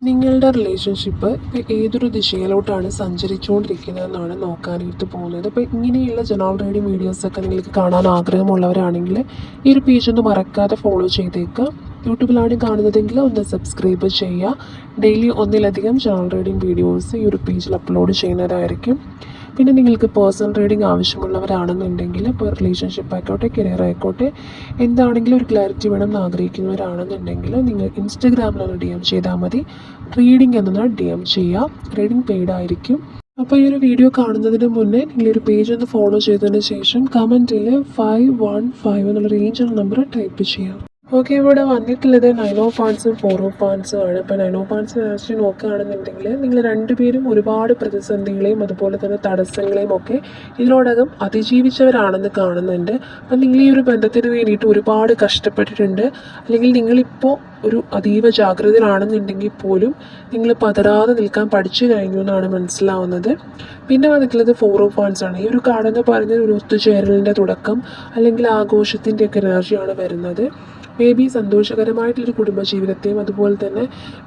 നിങ്ങളുടെ റിലേഷൻഷിപ്പ് ഇപ്പോൾ ഏതൊരു ദിശയിലോട്ടാണ് സഞ്ചരിച്ചുകൊണ്ടിരിക്കുന്നതെന്നാണ് നോക്കാനായിട്ട് പോകുന്നത്. ഇപ്പോൾ ഇങ്ങനെയുള്ള ജനറൽ റീഡിംഗ് വീഡിയോസൊക്കെ നിങ്ങൾക്ക് കാണാൻ ആഗ്രഹമുള്ളവരാണെങ്കിൽ ഈ ഒരു പേജ് ഒന്ന് മറക്കാതെ ഫോളോ ചെയ്തേക്കുക. യൂട്യൂബിലാണ് കാണുന്നതെങ്കിൽ ഒന്ന് സബ്സ്ക്രൈബ് ചെയ്യുക. ഡെയിലി ഒന്നിലധികം ജനറൽ റീഡിംഗ് വീഡിയോസ് ഈ ഒരു പേജിൽ അപ്ലോഡ് ചെയ്യുന്നതായിരിക്കും. പിന്നെ നിങ്ങൾക്ക് പേഴ്സണൽ റീഡിംഗ് ആവശ്യമുള്ളവരാണെന്നുണ്ടെങ്കിൽ ഇപ്പോൾ റിലേഷൻഷിപ്പ് ആയിക്കോട്ടെ, കരിയർ ആയിക്കോട്ടെ, എന്താണെങ്കിലും ഒരു ക്ലാരിറ്റി വേണമെന്ന് ആഗ്രഹിക്കുന്നവരാണെന്നുണ്ടെങ്കിൽ നിങ്ങൾ ഇൻസ്റ്റഗ്രാമിലൊന്ന് DM ചെയ്താൽ മതി. റീഡിംഗ് എന്നൊന്ന് DM ചെയ്യുക. റീഡിംഗ് പെയ്ഡ് ആയിരിക്കും. അപ്പോൾ ഈ ഒരു വീഡിയോ കാണുന്നതിന് മുന്നേ നിങ്ങളൊരു പേജ് ഒന്ന് ഫോളോ ചെയ്തതിന് ശേഷം കമൻറ്റിൽ 515 എന്നുള്ള റേഞ്ച് നമ്പർ ടൈപ്പ് ചെയ്യാം. ഓക്കെ, ഇവിടെ വന്നിട്ടുള്ളത് 9 ഓഫ് വാൻസും 4 ഓഫ് വാൻസും ആണ്. ഇപ്പോൾ 9 ഓഫ് വാൻസ് ആക്ച്വലി നോക്കുകയാണെന്നുണ്ടെങ്കിൽ നിങ്ങൾ രണ്ടുപേരും ഒരുപാട് പ്രതിസന്ധികളെയും അതുപോലെ തന്നെ തടസ്സങ്ങളെയും ഒക്കെ ഇതിനോടകം അതിജീവിച്ചവരാണെന്ന് കാണുന്നുണ്ട്. അപ്പം നിങ്ങൾ ഈ ഒരു ബന്ധത്തിന് വേണ്ടിയിട്ട് ഒരുപാട് കഷ്ടപ്പെട്ടിട്ടുണ്ട്. അല്ലെങ്കിൽ നിങ്ങളിപ്പോൾ ഒരു അതീവ ജാഗ്രതയിലാണെന്നുണ്ടെങ്കിൽ പോലും നിങ്ങൾ പതറാതെ നിൽക്കാൻ പഠിച്ചു കഴിഞ്ഞു എന്നാണ് മനസ്സിലാവുന്നത്. പിന്നെ വന്നിട്ടുള്ളത് 4 ഓഫ് വാൻസ് ആണ്. ഈ ഒരു കാർഡെന്ന് പറയുന്നത് ഒരു ഒത്തുചേരലിൻ്റെ തുടക്കം അല്ലെങ്കിൽ ആഘോഷത്തിൻ്റെയൊക്കെ എനർജിയാണ് വരുന്നത്. മേ ബി സന്തോഷകരമായിട്ടുള്ളൊരു കുടുംബജീവിതത്തെയും അതുപോലെ തന്നെ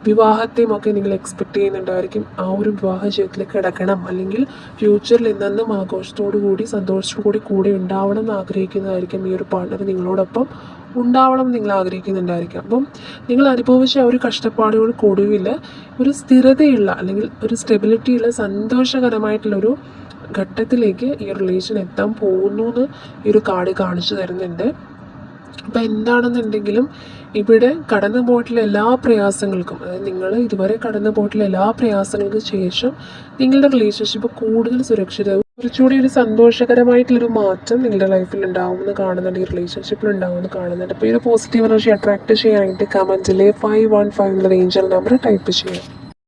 വിവാഹത്തെയും ഒക്കെ നിങ്ങൾ എക്സ്പെക്റ്റ് ചെയ്യുന്നുണ്ടായിരിക്കും. ആ ഒരു വിവാഹ ജീവിതത്തിലേക്ക് കിടക്കണം, അല്ലെങ്കിൽ ഫ്യൂച്ചറിൽ എന്നെന്നും ആഘോഷത്തോടു കൂടി സന്തോഷത്തോടു കൂടി ഉണ്ടാവണം എന്ന് ആഗ്രഹിക്കുന്നതായിരിക്കും ഈ ഒരു പാർട്ണർ നിങ്ങളോടൊപ്പം ഉണ്ടാവണം എന്ന് നിങ്ങൾ ആഗ്രഹിക്കുന്നുണ്ടായിരിക്കും. അപ്പം നിങ്ങൾ അനുഭവിച്ച ആ ഒരു കഷ്ടപ്പാടുകൾക്കൊടുവിൽ ഒരു സ്ഥിരതയുള്ള അല്ലെങ്കിൽ ഒരു സ്റ്റെബിലിറ്റിയുള്ള സന്തോഷകരമായിട്ടുള്ളൊരു ഘട്ടത്തിലേക്ക് ഈ റിലേഷൻ എത്താൻ പോകുന്നു എന്ന് ഈ ഒരു കാർഡ് കാണിച്ചു തരുന്നുണ്ട്. അപ്പോൾ എന്താണെന്നുണ്ടെങ്കിലും ഇവിടെ കടന്നു പോയിട്ടുള്ള എല്ലാ പ്രയാസങ്ങൾക്കും, അതായത് നിങ്ങൾ ഇതുവരെ കടന്നു പോയിട്ടുള്ള എല്ലാ പ്രയാസങ്ങൾക്കും ശേഷം നിങ്ങളുടെ റിലേഷൻഷിപ്പ് കൂടുതൽ സുരക്ഷിതവും കുറച്ചുകൂടി ഒരു സന്തോഷകരമായിട്ടുള്ളൊരു മാറ്റം നിങ്ങളുടെ ലൈഫിൽ ഉണ്ടാവുമെന്ന് കാണുന്നുണ്ട്, ഈ റിലേഷൻഷിപ്പിൽ ഉണ്ടാവുമെന്ന് കാണുന്നുണ്ട്. അപ്പോൾ ഈ ഒരു പോസിറ്റീവ് എനർജി അട്രാക്ട് ചെയ്യാനായിട്ട് കമൻറ്റിൽ 515 എന്നുള്ള റേഞ്ചൽ നമ്പർ ടൈപ്പ് ചെയ്യാം.